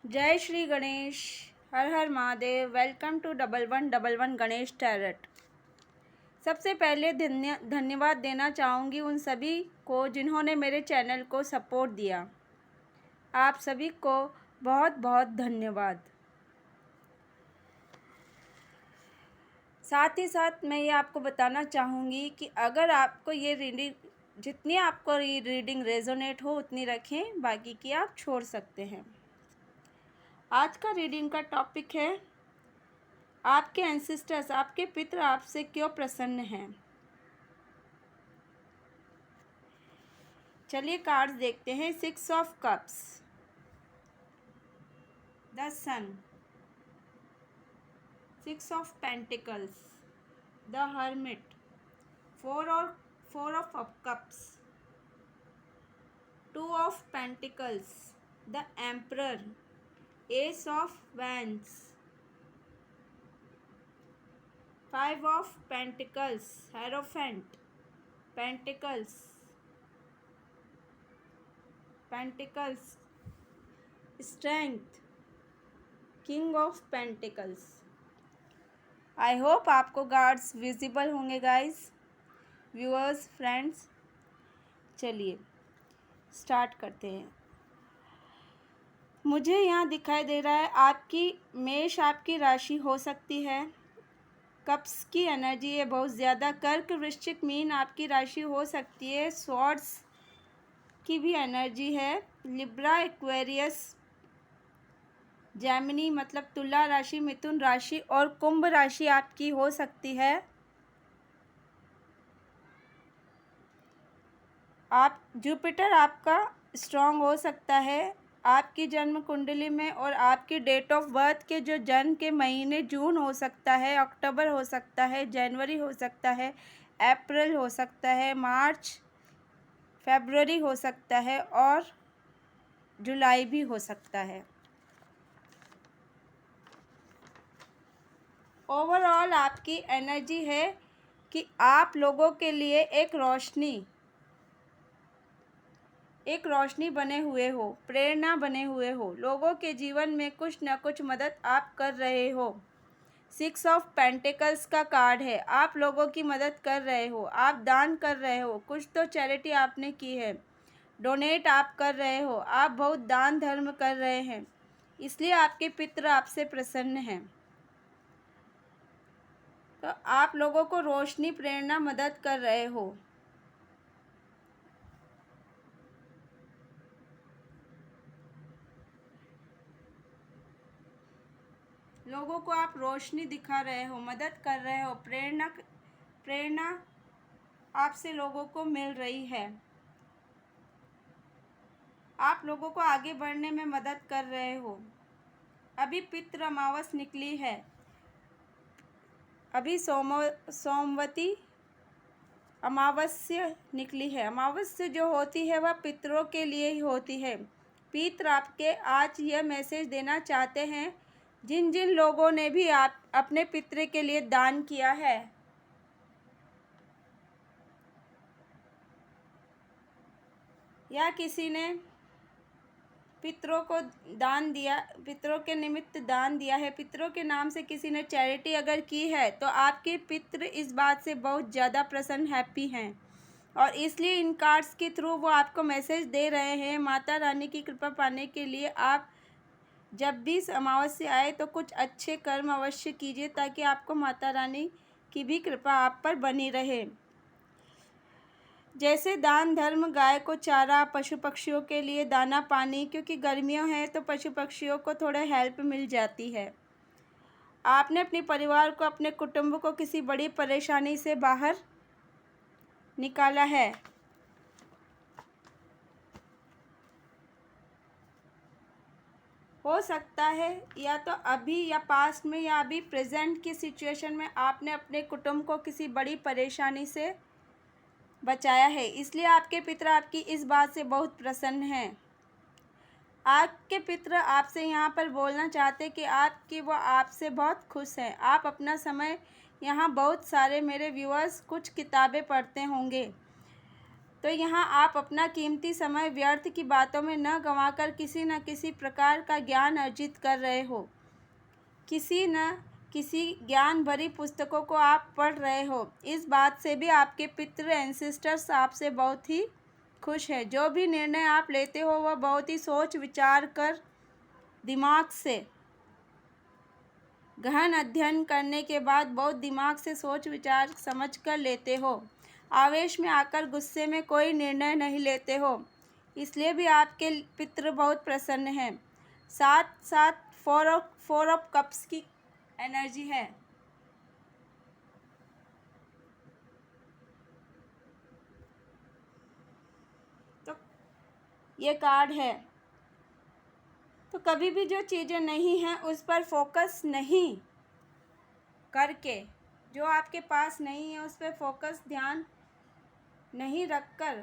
जय श्री गणेश। हर हर Mahadev. Welcome to 1111 Ganesh tarot. सबसे पहले धन्यवाद देना चाहूँगी उन सभी को जिन्होंने मेरे चैनल को सपोर्ट दिया। आप सभी को बहुत बहुत धन्यवाद। साथ ही साथ मैं ये आपको बताना चाहूँगी कि अगर आपको ये रीडिंग जितनी आपको रीडिंग रेजोनेट हो उतनी रखें, बाकी की आप छोड़ सकते हैं। आज का रीडिंग का टॉपिक है आपके एंसेस्टर्स, आपके पितृ आपसे क्यों प्रसन्न हैं। चलिए कार्ड्स देखते हैं। 6 of cups, the sun, 6 of pentacles, the hermit, 4 of cups, 2 of pentacles, the emperor, ace of wands, 5 of pentacles, hierophant, pentacles, strength, king of pentacles. I hope आपको कार्ड्स विजिबल होंगे गाइस, व्यूअर्स, फ्रेंड्स। चलिए start करते हैं। मुझे यहाँ दिखाई दे रहा है आपकी मेष आपकी राशि हो सकती है। कप्स की एनर्जी है बहुत ज़्यादा। कर्क, वृश्चिक, मीन आपकी राशि हो सकती है। स्वॉर्ड्स की भी एनर्जी है। लिब्रा, एक्वेरियस, जैमिनी मतलब तुला राशि, मिथुन राशि और कुंभ राशि आपकी हो सकती है। आप जुपिटर आपका स्ट्रांग हो सकता है आपकी जन्म कुंडली में, और आपकी डेट ऑफ बर्थ के जो जन्म के महीने जून हो सकता है, अक्टूबर हो सकता है, जनवरी हो सकता है, अप्रैल हो सकता है, मार्च, फरवरी हो सकता है और जुलाई भी हो सकता है। ओवरऑल आपकी एनर्जी है कि आप लोगों के लिए एक रोशनी बने हुए हो, प्रेरणा बने हुए हो। लोगों के जीवन में कुछ न कुछ मदद आप कर रहे हो। 6 ऑफ पेंटिकल्स का कार्ड है। आप लोगों की मदद कर रहे हो, आप दान कर रहे हो, कुछ तो चैरिटी आपने की है, डोनेट आप कर रहे हो, आप बहुत दान धर्म कर रहे हैं, इसलिए आपके पितृ आपसे प्रसन्न हैं। तो आप लोगों को रोशनी, प्रेरणा, मदद कर रहे हो। लोगों को आप रोशनी दिखा रहे हो, मदद कर रहे हो, प्रेरणा आपसे लोगों को मिल रही है। आप लोगों को आगे बढ़ने में मदद कर रहे हो। अभी पितृ अमावस निकली है, अभी सोमवती अमावस्या निकली है। अमावस्या जो होती है वह पितरों के लिए ही होती है। पितृ आपके आज यह मैसेज देना चाहते हैं, जिन जिन लोगों ने भी आप अपने पितृ के लिए दान किया है, या किसी ने पितरों को दान दिया, पितरों के निमित्त दान दिया है, पितरों के नाम से किसी ने चैरिटी अगर की है, तो आपके पितृ इस बात से बहुत ज़्यादा प्रसन्न, हैप्पी हैं, और इसलिए इन कार्ड्स के थ्रू वो आपको मैसेज दे रहे हैं। माता रानी की कृपा पाने के लिए आप जब भी अमावस्या आए तो कुछ अच्छे कर्म अवश्य कीजिए, ताकि आपको माता रानी की भी कृपा आप पर बनी रहे। जैसे दान धर्म, गाय को चारा, पशु पक्षियों के लिए दाना पानी, क्योंकि गर्मियों हैं तो पशु पक्षियों को थोड़ा हेल्प मिल जाती है। आपने अपने परिवार को, अपने कुटुंब को किसी बड़ी परेशानी से बाहर निकाला है। हो सकता है या तो अभी या पास्ट में या अभी प्रेजेंट की सिचुएशन में आपने अपने कुटुंब को किसी बड़ी परेशानी से बचाया है, इसलिए आपके पितृ आपकी इस बात से बहुत प्रसन्न हैं। आपके पितृ आपसे यहाँ पर बोलना चाहते कि वो आपसे बहुत खुश हैं। आप अपना समय यहाँ बहुत सारे मेरे व्यूअर्स कुछ किताबें पढ़ते होंगे, तो यहाँ आप अपना कीमती समय व्यर्थ की बातों में न गंवाकर किसी न किसी प्रकार का ज्ञान अर्जित कर रहे हो। किसी न किसी ज्ञान भरी पुस्तकों को आप पढ़ रहे हो। इस बात से भी आपके पितृ एंसेस्टर्स आपसे बहुत ही खुश है। जो भी निर्णय आप लेते हो वह बहुत ही सोच विचार कर, दिमाग से गहन अध्ययन करने के बाद बहुत दिमाग से सोच विचार समझ कर लेते हो। आवेश में आकर गुस्से में कोई निर्णय नहीं लेते हो। इसलिए भी आपके पितृ बहुत प्रसन्न हैं। साथ साथ फोर ऑफ कप्स की एनर्जी है। तो ये कार्ड है। तो कभी भी जो चीज़ें नहीं हैं उस पर फोकस नहीं करके, जो आपके पास नहीं है उस पर फोकस ध्यान नहीं रखकर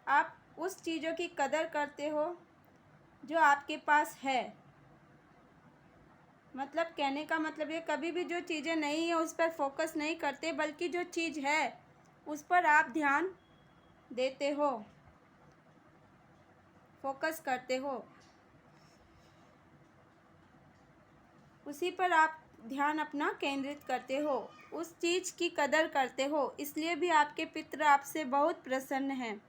आप उस चीज़ों की कदर करते हो जो आपके पास है। मतलब कहने का मतलब ये, कभी भी जो चीज़ें नहीं है उस पर फोकस नहीं करते, बल्कि जो चीज़ है उस पर आप ध्यान देते हो, फोकस करते हो, उसी पर आप ध्यान अपना केंद्रित करते हो, उस चीज़ की कदर करते हो। इसलिए भी आपके पितृ आपसे बहुत प्रसन्न हैं।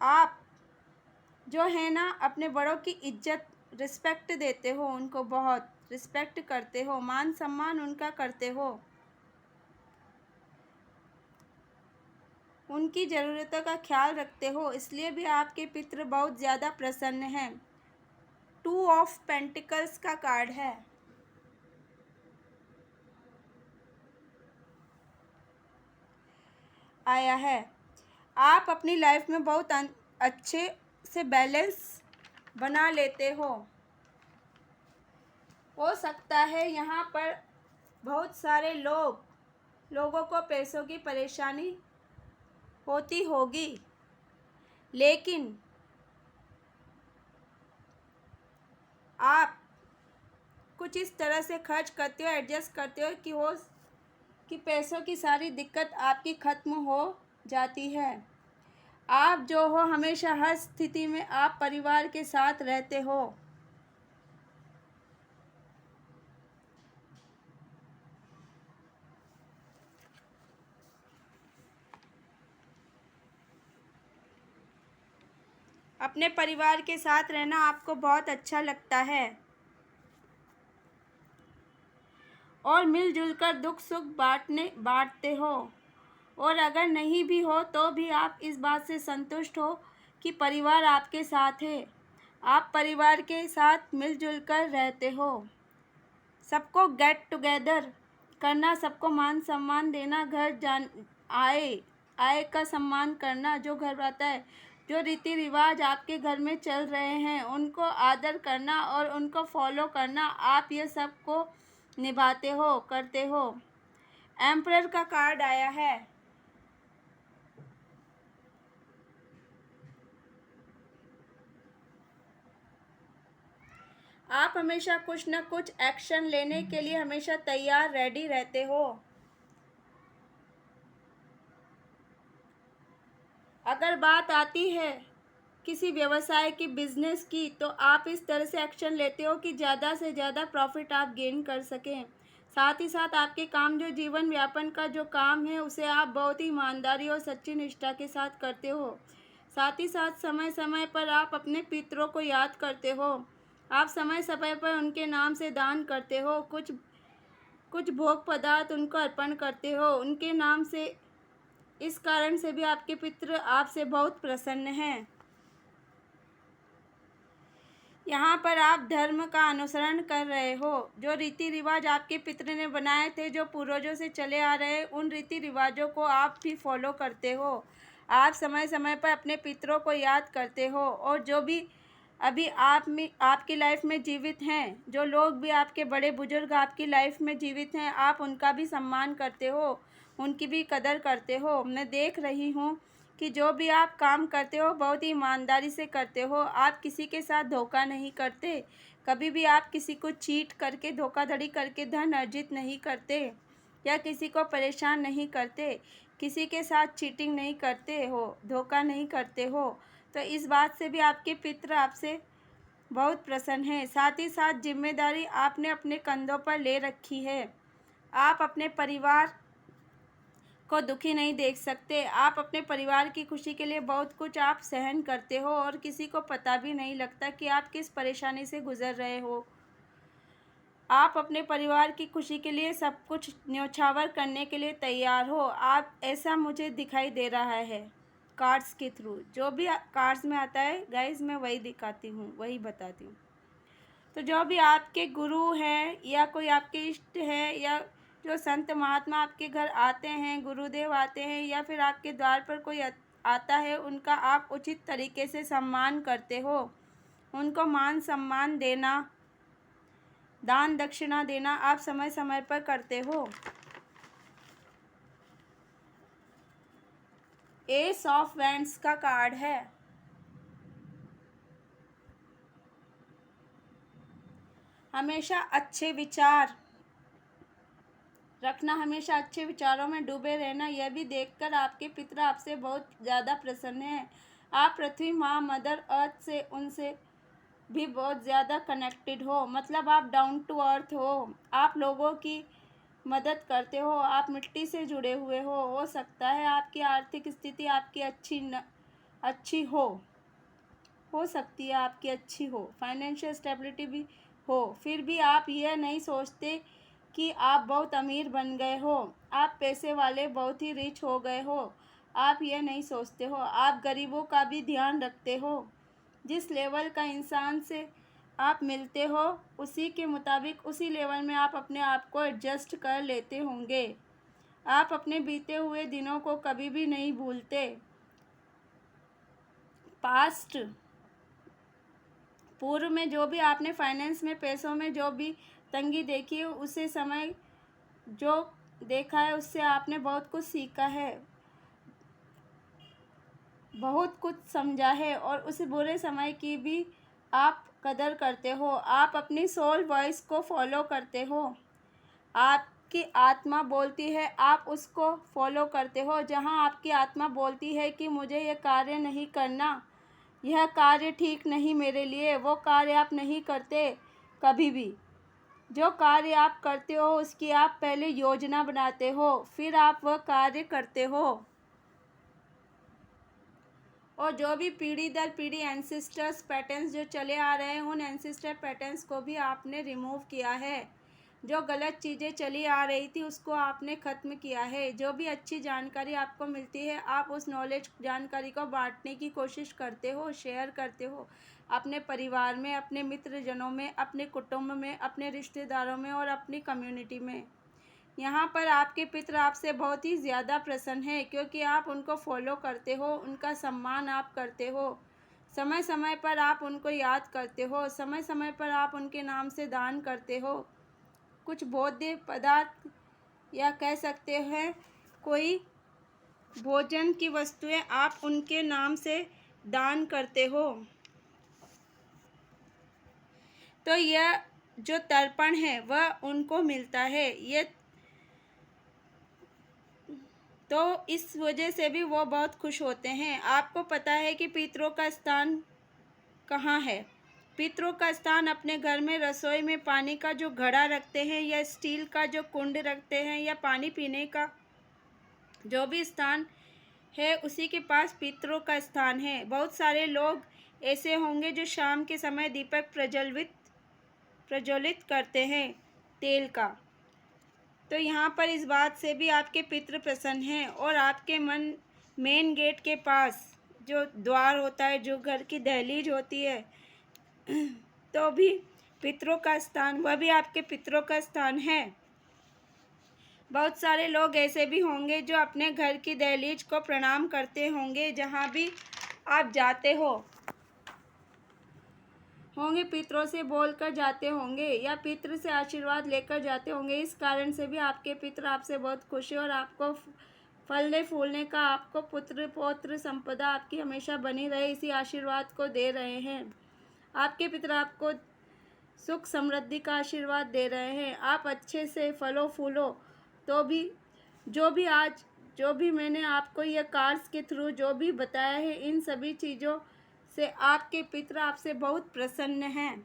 आप जो है ना अपने बड़ों की इज्जत, रिस्पेक्ट देते हो, उनको बहुत रिस्पेक्ट करते हो, मान सम्मान उनका करते हो, उनकी ज़रूरतों का ख्याल रखते हो। इसलिए भी आपके पितृ बहुत ज़्यादा प्रसन्न हैं। 2 ऑफ पेंटिकल्स का कार्ड है। आया है। आप अपनी लाइफ में बहुत अच्छे से बैलेंस बना लेते हो सकता है यहाँ पर बहुत सारे लोगों को पैसों की परेशानी होती होगी, लेकिन आप कुछ इस तरह से खर्च करते हो, एडजस्ट करते हो कि पैसों की सारी दिक्कत आपकी ख़त्म हो जाती है। आप जो हो हमेशा हर स्थिति में आप परिवार के साथ रहते हो। अपने परिवार के साथ रहना आपको बहुत अच्छा लगता है और मिलजुल कर दुख सुख बांटते हो। और अगर नहीं भी हो तो भी आप इस बात से संतुष्ट हो कि परिवार आपके साथ है। आप परिवार के साथ मिलजुल कर रहते हो। सबको गेट टुगेदर करना, सबको मान सम्मान देना, आए का सम्मान करना, जो घर आता है, जो रीति रिवाज आपके घर में चल रहे हैं उनको आदर करना और उनको फॉलो करना, आप ये सब को निभाते हो, करते हो। एम्परर का कार्ड आया है। आप हमेशा कुछ न कुछ एक्शन लेने के लिए हमेशा तैयार, रेडी रहते हो। अगर बात आती है किसी व्यवसाय की, बिजनेस की, तो आप इस तरह से एक्शन लेते हो कि ज़्यादा से ज़्यादा प्रॉफिट आप गेन कर सकें। साथ ही साथ आपके काम, जो जीवन यापन का जो काम है उसे आप बहुत ही ईमानदारी और सच्ची निष्ठा के साथ करते हो। साथ ही साथ समय समय पर आप अपने पितरों को याद करते हो। आप समय समय पर उनके नाम से दान करते हो, कुछ भोग पदार्थ उनको अर्पण करते हो उनके नाम से। इस कारण से भी आपके पितृ आपसे बहुत प्रसन्न हैं। यहाँ पर आप धर्म का अनुसरण कर रहे हो। जो रीति रिवाज आपके पितृ ने बनाए थे, जो पूर्वजों से चले आ रहे, उन रीति रिवाजों को आप भी फॉलो करते हो। आप समय समय पर अपने पितरों को याद करते हो। और जो भी अभी आपकी लाइफ में जीवित हैं, जो लोग भी आपके बड़े बुजुर्ग आपकी लाइफ में जीवित हैं, आप उनका भी सम्मान करते हो, उनकी भी कदर करते हो। मैं देख रही हूँ कि जो भी आप काम करते हो बहुत ही ईमानदारी से करते हो। आप किसी के साथ धोखा नहीं करते। कभी भी आप किसी को चीट करके, धोखाधड़ी करके धन अर्जित नहीं करते या किसी को परेशान नहीं करते। किसी के साथ चीटिंग नहीं करते हो, धोखा नहीं करते हो, तो इस बात से भी आपके पितृ आपसे बहुत प्रसन्न हैं। साथ ही साथ जिम्मेदारी आपने अपने कंधों पर ले रखी है। आप अपने परिवार को दुखी नहीं देख सकते। आप अपने परिवार की खुशी के लिए बहुत कुछ आप सहन करते हो और किसी को पता भी नहीं लगता कि आप किस परेशानी से गुजर रहे हो। आप अपने परिवार की खुशी के लिए सब कुछ न्योछावर करने के लिए तैयार हो। आप ऐसा मुझे दिखाई दे रहा है कार्ड्स के थ्रू। जो भी कार्ड्स में आता है गाइस, मैं वही दिखाती हूँ, वही बताती हूँ। तो जो भी आपके गुरु हैं या कोई आपके इष्ट है या जो संत महात्मा आपके घर आते हैं, गुरुदेव आते हैं या फिर आपके द्वार पर कोई आता है, उनका आप उचित तरीके से सम्मान करते हो। उनको मान सम्मान देना, दान दक्षिणा देना आप समय समय पर करते हो। एस ऑफ वैंड्स का कार्ड है। हमेशा अच्छे विचार रखना, हमेशा अच्छे विचारों में डूबे रहना, यह भी देखकर आपके पिता आपसे बहुत ज़्यादा प्रसन्न हैं। आप पृथ्वी माँ मदर अर्थ से उनसे भी बहुत ज़्यादा कनेक्टेड हो। मतलब आप डाउन टू अर्थ हो, आप लोगों की मदद करते हो, आप मिट्टी से जुड़े हुए हो सकता है आपकी आर्थिक स्थिति आपकी अच्छी हो सकती है आपकी अच्छी हो, फाइनेंशियल स्टेबिलिटी भी हो, फिर भी आप यह नहीं सोचते कि आप बहुत अमीर बन गए हो, आप पैसे वाले बहुत ही रिच हो गए हो। आप यह नहीं सोचते हो, आप गरीबों का भी ध्यान रखते हो। जिस लेवल का इंसान से आप मिलते हो उसी के मुताबिक उसी लेवल में आप अपने आप को एडजस्ट कर लेते होंगे। आप अपने बीते हुए दिनों को कभी भी नहीं भूलते। पास्ट पूर्व में जो भी आपने फाइनेंस में पैसों में जो भी तंगी देखी है, उसे समय जो देखा है उससे आपने बहुत कुछ सीखा है, बहुत कुछ समझा है और उस बुरे समय की भी आप कदर करते हो। आप अपनी सोल वॉइस को फॉलो करते हो। आपकी आत्मा बोलती है, आप उसको फॉलो करते हो। जहाँ आपकी आत्मा बोलती है कि मुझे यह कार्य नहीं करना, यह कार्य ठीक नहीं मेरे लिए, वो कार्य आप नहीं करते कभी भी। जो कार्य आप करते हो उसकी आप पहले योजना बनाते हो, फिर आप वह कार्य करते हो। और जो भी पीढ़ी दर पीढ़ी एंसेस्टर्स पैटर्न्स जो चले आ रहे हैं, उन एंसेस्टर पैटर्न्स को भी आपने रिमूव किया है। जो गलत चीज़ें चली आ रही थी उसको आपने ख़त्म किया है। जो भी अच्छी जानकारी आपको मिलती है, आप उस नॉलेज जानकारी को बांटने की कोशिश करते हो, शेयर करते हो अपने परिवार में, अपने मित्रजनों में, अपने कुटुंब में, अपने रिश्तेदारों में और अपनी कम्युनिटी में। यहाँ पर आपके पितृ आपसे बहुत ही ज़्यादा प्रसन्न है क्योंकि आप उनको फॉलो करते हो, उनका सम्मान आप करते हो, समय समय पर आप उनको याद करते हो, समय समय पर आप उनके नाम से दान करते हो। कुछ भोज्य पदार्थ या कह सकते हैं कोई भोजन की वस्तुएं आप उनके नाम से दान करते हो। तो यह जो तर्पण है वह उनको मिलता है। ये तो इस वजह से भी वो बहुत खुश होते हैं। आपको पता है कि पितरों का स्थान कहाँ है। पितरों का स्थान अपने घर में रसोई में पानी का जो घड़ा रखते हैं या स्टील का जो कुंड रखते हैं या पानी पीने का जो भी स्थान है उसी के पास पितरों का स्थान है। बहुत सारे लोग ऐसे होंगे जो शाम के समय दीपक प्रज्वलित करते हैं तेल का। तो यहाँ पर इस बात से भी आपके पितृ प्रसन्न हैं। और आपके मेन गेट के पास जो द्वार होता है, जो घर की दहलीज होती है, तो भी पितरों का स्थान, वह भी आपके पितरों का स्थान है। बहुत सारे लोग ऐसे भी होंगे जो अपने घर की दहलीज को प्रणाम करते होंगे जहाँ भी आप जाते होंगे, पितरों से बोलकर जाते होंगे या पितृ से आशीर्वाद लेकर जाते होंगे। इस कारण से भी आपके पितृ आपसे बहुत खुश है और आपको फलने फूलने का, आपको पुत्र पौत्र संपदा आपकी हमेशा बनी रहे, इसी आशीर्वाद को दे रहे हैं। आपके पितृ आपको सुख समृद्धि का आशीर्वाद दे रहे हैं। आप अच्छे से फलो फूलो। तो भी जो भी आज जो भी मैंने आपको ये कार्ड्स के थ्रू जो भी बताया है, इन सभी चीज़ों से आपके पितर आपसे बहुत प्रसन्न हैं,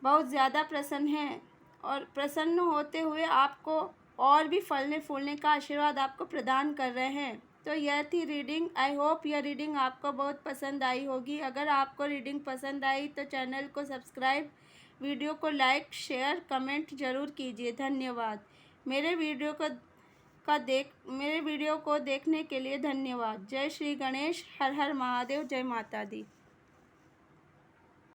बहुत ज़्यादा प्रसन्न हैं, और प्रसन्न होते हुए आपको और भी फलने फूलने का आशीर्वाद आपको प्रदान कर रहे हैं। तो यह थी रीडिंग। आई होप यह रीडिंग आपको बहुत पसंद आई होगी। अगर आपको रीडिंग पसंद आई तो चैनल को सब्सक्राइब, वीडियो को लाइक, शेयर, कमेंट ज़रूर कीजिए। धन्यवाद। मेरे वीडियो को देखने के लिए धन्यवाद। जय श्री गणेश। हर हर महादेव। जय माता दी।